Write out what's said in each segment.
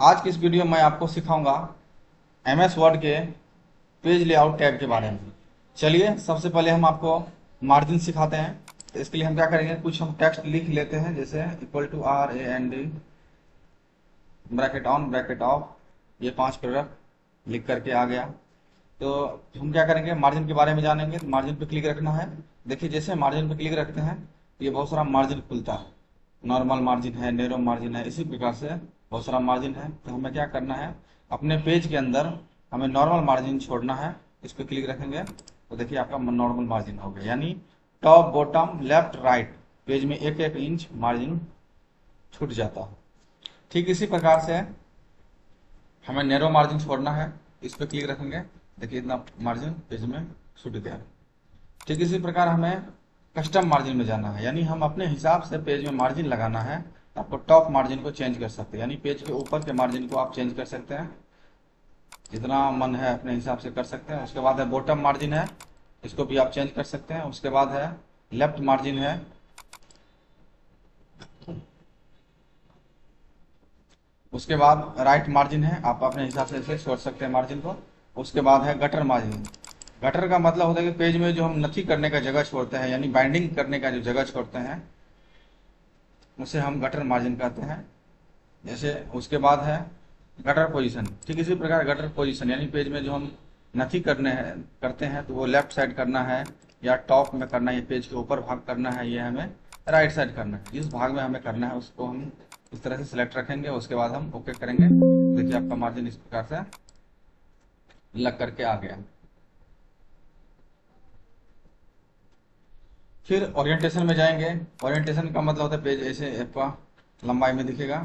आज की इस वीडियो में मैं आपको सिखाऊंगा एमएस वर्ड के पेज लेआउट टैब के बारे में। चलिए सबसे पहले हम आपको मार्जिन सिखाते हैं। तो इसके लिए हम क्या करेंगे, कुछ हम टेक्स्ट लिख लेते हैं, जैसे equal to RAND bracket on bracket off, ये 5 पैराग्राफ लिख करके आ गया। तो हम क्या करेंगे, मार्जिन के बारे में जानेंगे। तो मार्जिन पे क्लिक रखना है। देखिए जैसे मार्जिन पे क्लिक रखते हैं तो ये बहुत सारा मार्जिन खुलता है। नॉर्मल मार्जिन है, नैरो मार्जिन है, इसी प्रकार से बहुत सारा मार्जिन है। तो हमें क्या करना है, अपने पेज के अंदर हमें नॉर्मल मार्जिन छोड़ना है। इस पर क्लिक रखेंगे तो देखिए आपका नॉर्मल मार्जिन हो गया, यानी top bottom left right page में 1-1 इंच मार्जिन छूट जाता है। ठीक इसी प्रकार से हमें नैरो मार्जिन छोड़ना है। इस पर क्लिक रखेंगे, देखिए इतना मार्जिन पेज में छूट गया। ठीक इसी प्रकार हमें कस्टम मार्जिन में जाना है, यानी हम अपने हिसाब से पेज में मार्जिन लगाना है। तो आपको टॉप मार्जिन को चेंज कर सकते हैं, यानी पेज के ऊपर के मार्जिन को आप चेंज कर सकते हैं, जितना मन है अपने हिसाब से कर सकते हैं। उसके बाद है बॉटम मार्जिन है, इसको भी आप चेंज कर सकते हैं। उसके बाद है लेफ्ट मार्जिन है, उसके बाद राइट मार्जिन है, आप अपने हिसाब से इसे छोड़ सकते हैं मार्जिन को। उसके बाद है गटर मार्जिन। गटर का मतलब होता है कि पेज में जो हम नथी करने का जगह छोड़ते हैं, यानी बाइंडिंग करने का जो जगह छोड़ते हैं, उसे हम गटर मार्जिन कहते हैं। जैसे उसके बाद है गटर पोजीशन। ठीक इसी प्रकार गटर पोजीशन यानी पेज में जो हम नथी करते हैं तो वो लेफ्ट साइड करना है या टॉप में करना है, ये पेज के ऊपर भाग करना है, ये हमें राइट साइड करना है। जिस भाग में हमें करना है उसको हम इस तरह से सिलेक्ट रखेंगे। उसके बाद हम ओके करेंगे। देखिए आपका मार्जिन इस प्रकार से लग करके आ गया। फिर ओरिएंटेशन में जाएंगे। ओरिएंटेशन का मतलब होता है पेज ऐसे आपका लंबाई में दिखेगा।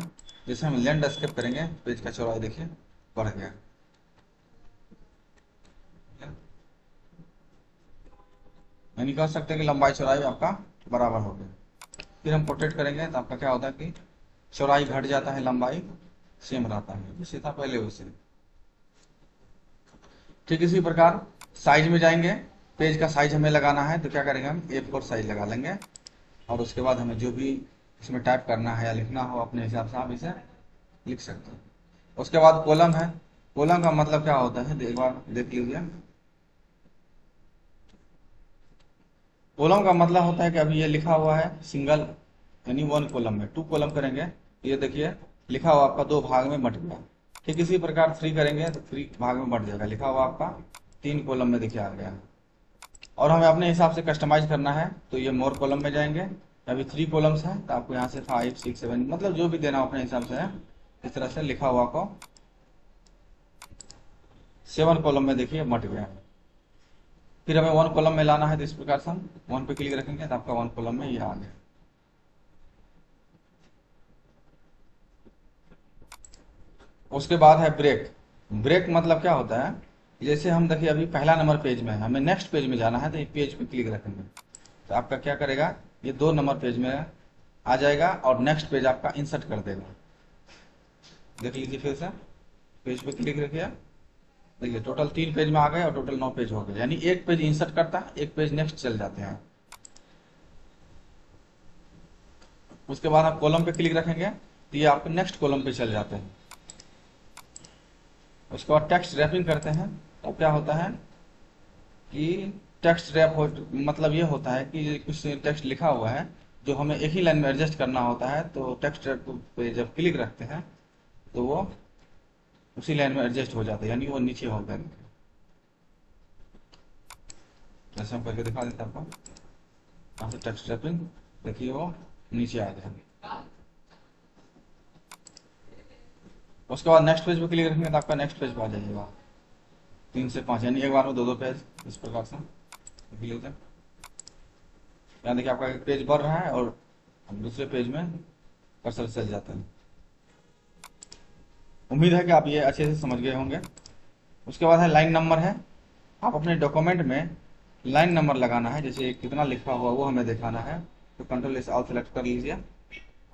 जैसे हम लैंडस्केप करेंगे, पेज का चौड़ाई देखिए बढ़ गया। यानी कह सकते हैं कि लंबाई चौड़ाई आपका बराबर हो गया। फिर हम पोर्ट्रेट करेंगे तो आपका क्या होता है कि चौड़ाई घट जाता है, लंबाई सेम रहता है, जैसे था पहले वैसे। ठीक इसी प्रकार साइज में जाएंगे। पेज का साइज हमें लगाना है तो क्या करेंगे, हम A4 साइज लगा लेंगे। और उसके बाद हमें जो भी इसमें टाइप करना है या लिखना हो अपने हिसाब से आप इसे लिख सकते हैं। उसके बाद कॉलम है। कॉलम का मतलब क्या होता है, एक बार देख लीजिए। कॉलम का मतलब होता है कि अभी ये लिखा हुआ है सिंगल, यानी 1 कॉलम में। 2 कॉलम करेंगे तो ये देखिए लिखा हुआ आपका 2 भाग में बट गया। ठीक इसी प्रकार 3 करेंगे तो 3 भाग में बट जाएगा, लिखा हुआ आपका 3 कॉलम में देखिए आ गया। और हमें अपने हिसाब से कस्टमाइज करना है तो ये मोर कॉलम में जाएंगे। अभी 3 कॉलम्स है तो आपको यहाँ से 5, 6, 7 मतलब जो भी देना हो अपने हिसाब से है। इस तरह से लिखा हुआ को 7 कॉलम में देखिए बट गया। फिर हमें 1 कॉलम में लाना है तो इस प्रकार से हम 1 पे क्लिक रखेंगे तो आपका 1 कॉलम में ये आ गया। उसके बाद है ब्रेक। ब्रेक मतलब क्या होता है, जैसे हम देखिए अभी पहला नंबर पेज में है, हमें नेक्स्ट पेज में जाना है तो ये पेज पे क्लिक रखेंगे तो आपका क्या करेगा, ये 2 नंबर पेज में आ जाएगा और नेक्स्ट पेज आपका इंसर्ट कर देगा। देख लीजिए फिर से पेज पे क्लिक रखिए, देखिए टोटल 3 पेज में आ गए और टोटल 9 पेज हो गए, यानी एक पेज इंसर्ट करता है, एक पेज नेक्स्ट चल जाते हैं। उसके बाद आप कॉलम पे क्लिक रखेंगे तो ये आपके नेक्स्ट कॉलम पे चल जाते हैं। उसके बाद टेक्स्ट रैपिंग करते हैं तो क्या होता है कि टेक्स्ट रैप हो, मतलब ये होता है कि कुछ टेक्स्ट लिखा हुआ है जो हमें एक ही लाइन में एडजस्ट करना होता है, तो टेक्स्ट रैप पे जब क्लिक रखते हैं तो वो उसी लाइन में एडजस्ट हो जाता है, यानी वो नीचे हो गया। जैसे हम करके दिखा देते हैं आपको, यहाँ से टेक्स्ट रैपिंग देखिए वो नीचे आ गया। उसके बाद नेक्स्ट पेज पे क्लिक रखेंगे तो आपका नेक्स्ट पेज पे आ जाएगा 3 से 5, यानी एक बार में 2-2 पेज इस प्रकार से क्लिक है। यहाँ देखिए आपका एक पेज बढ़ रहा है और दूसरे पेज में कर्सर चल जाता है। उम्मीद है कि आप ये अच्छे से समझ गए होंगे। उसके बाद है लाइन नंबर है। आप अपने डॉक्यूमेंट में लाइन नंबर लगाना है, जैसे कितना लिखा हुआ वो हमें दिखाना है तो कंट्रोल S ऑल सेलेक्ट कर लीजिए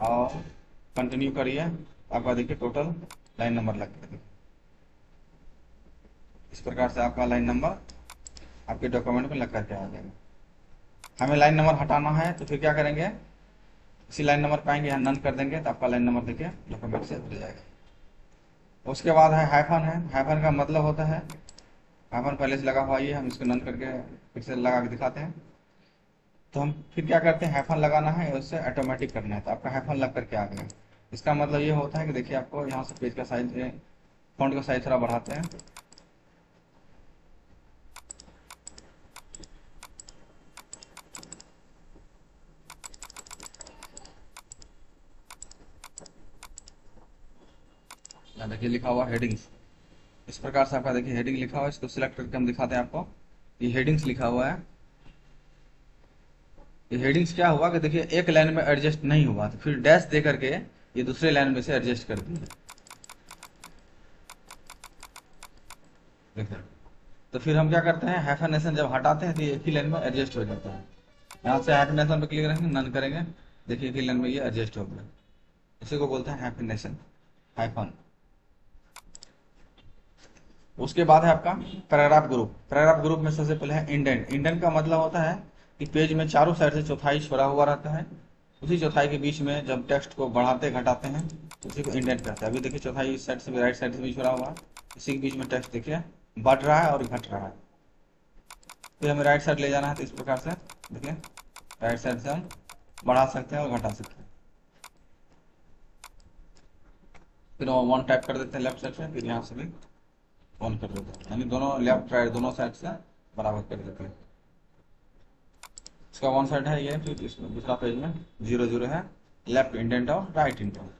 और कंटिन्यू करिए। आपका देखिए टोटल लाइन नंबर लग गया। इस प्रकार से आपका लाइन नंबर आपके डॉक्यूमेंट में लग करके आ जाएगा। हमें लाइन नंबर हटाना है तो फिर क्या करेंगे, इसी लाइन नंबर पाएंगे यहाँ नन कर देंगे तो आपका लाइन नंबर देखिए डॉक्यूमेंट से हट जाएगा। उसके बाद है हाइफन है। हाइफन का मतलब होता है, हाइफन पहले से लगा हुआ ही है, हम इसको नन करके फिर से लगा के दिखाते हैं। तो हम फिर क्या करते हैं, हाइफन लगाना है, उससे ऑटोमेटिक करना है। तो आपका हाइफन लग करके आ गया। इसका मतलब ये होता है कि देखिए आपको यहाँ से पेज का साइज, फॉन्ट का साइज थोड़ा बढ़ाते हैं। यहाँ देखिए लिखा हुआ हेडिंग्स, इस प्रकार से आपका देखिए हेडिंग लिखा हुआ है। इसको सिलेक्ट करके हम दिखाते हैं आपको। ये हेडिंग्स लिखा हुआ है। ये हेडिंग्स क्या हुआ कि देखिए एक लाइन में एडजस्ट नहीं हुआ, तो फिर डैश दे करके ये दूसरे लाइन में से एडजस्ट कर दिए। देखिए, तो फिर हम क्या करते हैं, हाइफनेशन जब हटाते हैं तो ये एक ही लाइन में एडजस्ट हो जाता है। यहाँ से हाइफनेशन पे क्लिक करेंगे, नन करेंगे, देखिए एक ही लाइन में ये एडजस्ट हो गया। इसी को बोलते हैं हाइफनेशन, हाइफन। उसके बाद है आपका पैराग्राफ ग्रुप। पैराग्राफ ग्रुप में सबसे पहले है इंडेंट। इंडेंट का मतलब होता है कि पेज में चारों साइड से चौथाई छोड़ा हुआ रहता है, उसी चौथाई के बीच में जब टेक्स्ट को बढ़ाते घटाते हैं तो उसी को इंडेंट कहते हैं। अभी देखिए चौथाई इस साइड से भी, राइट साइड से भी छोड़ा हुआ है, इसी के बीच में टेक्स्ट देखिए बढ़ रहा है और घट रहा है। फिर हमें राइट साइड ले जाना है, तो इस प्रकार से देखिए राइट साइड से हम बढ़ा सकते हैं और घटा सकते हैं। फिर वन टाइप कर देते हैं लेफ्ट साइड से, फिर यहाँ से भी वन कर देते हैं, यानी दोनों लेफ्ट राइट दोनों साइड से बराबर कर देते हैं। इसका वन साइड है ये, फिर इसमें दूसरा पेज में 0 0 है, लेफ्ट इंडेंट और राइट इंडेंट।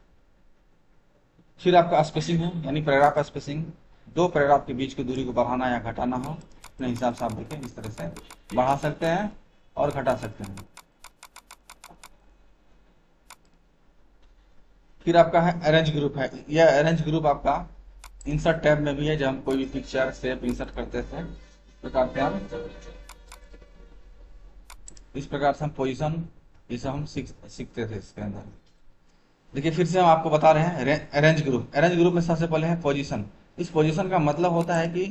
फिर आपका स्पेसिंग है, यानी पैराग्राफ स्पेसिंग। दो पैराग्राफ के बीच की दूरी को बढ़ाना या घटाना हो, अपने हिसाब से आप देखें इस तरह से बढ़ा सकते हैं और घटा सकते हैं। फिर आपका है अरेंज ग्रुप है। यह अरेंज ग्रुप आपका इंसर्ट टैब में भी है। जब हम कोई भी पिक्चर शेप इंसर्ट करते थे प्रकार से हम इस प्रकार से हम पोजीशन ये सब हम सीखते थे इसके अंदर। देखिए फिर से हम आपको बता रहे हैं अरेंज ग्रुप। अरेंज ग्रुप में सबसे पहले है पोजीशन। इस पोजीशन का मतलब होता है कि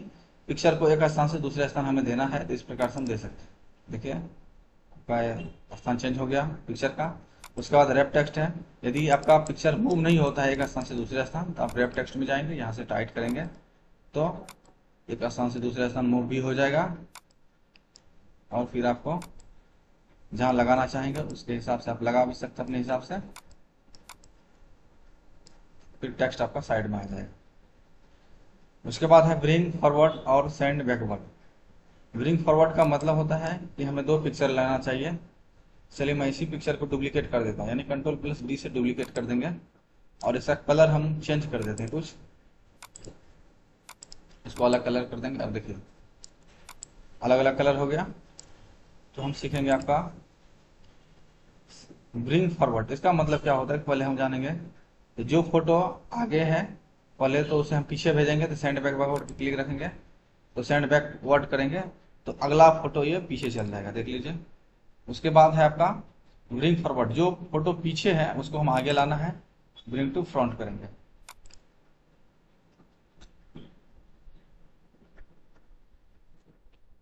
पिक्चर को एक स्थान से दूसरे स्थान हमें देना है, तो इस प्रकार से हम दे सकते हैं। देखिए आपका स्थान चेंज हो गया पिक्चर का। उसके बाद रैप टेक्स्ट है। यदि आपका पिक्चर मूव नहीं होता है एक स्थान से दूसरे स्थान, तो आप रैप टेक्स्ट में जाएंगे, यहाँ से टाइट करेंगे तो एक स्थान से दूसरे स्थान मूव भी हो जाएगा। और फिर आपको जहाँ लगाना चाहेंगे उसके हिसाब से आप लगा भी सकते हैं अपने हिसाब से। फिर टेक्स्ट आपका साइड में आ जाएगा। उसके बाद है ब्रिंग फॉरवर्ड और सेंड बैकवर्ड। ब्रिंग फॉरवर्ड का मतलब होता है कि हमें दो पिक्चर लेना चाहिए। चलिए मैं इसी पिक्चर को डुप्लीकेट कर देता हूँ, यानी Ctrl+D से डुप्लीकेट कर देंगे और इसका कलर हम चेंज कर देते हैं कुछ, इसको अलग कलर कर देंगे। अब देखिए अलग अलग कलर हो गया। तो हम सीखेंगे आपका ब्रिंग फॉरवर्ड। इसका मतलब क्या होता है, पहले हम जानेंगे तो जो फोटो आगे है पहले तो उसे हम पीछे भेजेंगे, तो सेंड बैकवर्ड पे क्लिक रखेंगे, तो सेंड बैकवर्ड करेंगे तो अगला फोटो ये पीछे चल जाएगा, देख लीजिए। उसके बाद है आपका ब्रिंग फॉरवर्ड। जो फोटो पीछे है उसको हम आगे लाना है, ब्रिंग टू फ्रंट करेंगे।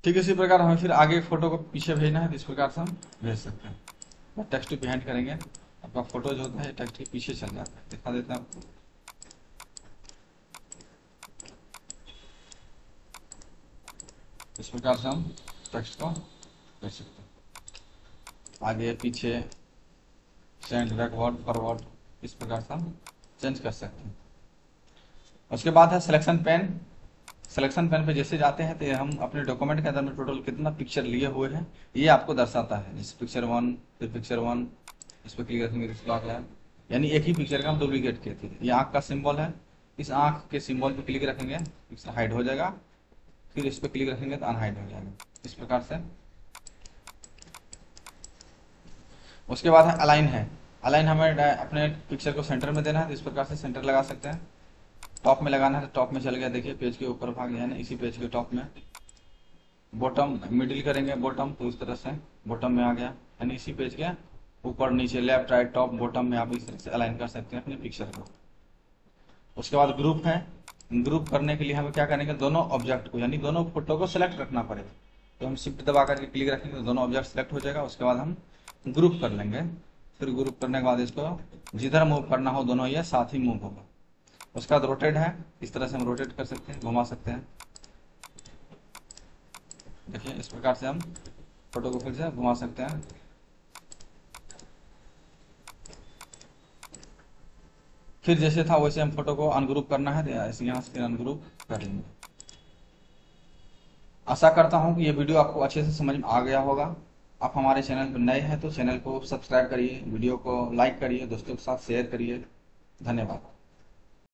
ठीक है, इसी प्रकार हमें फिर आगे फोटो को पीछे भेजना है, तो इस प्रकार से हम भेज सकते हैं। टेक्स्ट बिहाइंड करेंगे, आपका फोटो जो होता है टेक्स्ट के पीछे चल जाता है। दिखा देते हैं आपको। इस प्रकार से हम टेक्स्ट को भेज सकते हैं, आगे पीछे सेंड बैकवर्ड फॉरवर्ड, इस प्रकार से हम चेंज कर सकते हैं। उसके बाद है सिलेक्शन पेन। सिलेक्शन पेन पे जैसे जाते हैं तो हम अपने डॉक्यूमेंट के अंदर में टोटल कितना पिक्चर लिए हुए हैं ये आपको दर्शाता है। जैसे पिक्चर 1, फिर पिक्चर 1, इस पर क्लिक रखेंगे तो आ गया, यानी एक ही पिक्चर का हम डुप्लीकेट किए थे। ये आँख का सिंबल है, इस आँख के सिंबल पे क्लिक रखेंगे पिक्चर हाइड हो जाएगा, फिर इस पर क्लिक रखेंगे तो अनहाइड हो जाएगा, इस प्रकार से। उसके बाद है अलाइन है। अलाइन हमें अपने पिक्चर को सेंटर में देना है, तो इस प्रकार से सेंटर लगा सकते हैं। टॉप में लगाना है तो टॉप में चल गया, देखिए पेज के ऊपर भाग गया ना, इसी पेज के टॉप में। बॉटम मिडिल करेंगे बॉटम, तो इस तरह से बॉटम में आ गया, यानी इसी पेज के ऊपर नीचे लेफ्ट राइट टॉप बॉटम में आप इस तरह से अलाइन कर सकते हैं अपने पिक्चर को। उसके बाद ग्रुप है। ग्रुप करने के लिए हमें क्या करेंगे, दोनों ऑब्जेक्ट को यानी दोनों फोटो को सिलेक्ट रखना पड़ेगा। तो हम शिफ्ट दबा करके क्लिक रखेंगे तो दोनों ऑब्जेक्ट सेलेक्ट हो जाएगा। उसके बाद हम ग्रुप कर लेंगे। फिर ग्रुप करने के बाद इसको जिधर मूव करना हो दोनों ये साथ ही मूव होगा। उसका बाद रोटेट है, इस तरह से हम रोटेट कर सकते हैं, घुमा सकते हैं। देखिए इस प्रकार से हम फोटो को फिर से घुमा सकते हैं। फिर जैसे था वैसे हम फोटो को अनग्रुप करना है, तो ऐसे यहाँ से अनग्रुप कर लेंगे। आशा करता हूँ कि ये वीडियो आपको अच्छे से समझ में आ गया होगा। आप हमारे चैनल पर नए हैं तो चैनल को सब्सक्राइब करिए, वीडियो को लाइक करिए, दोस्तों के साथ शेयर करिए। धन्यवाद।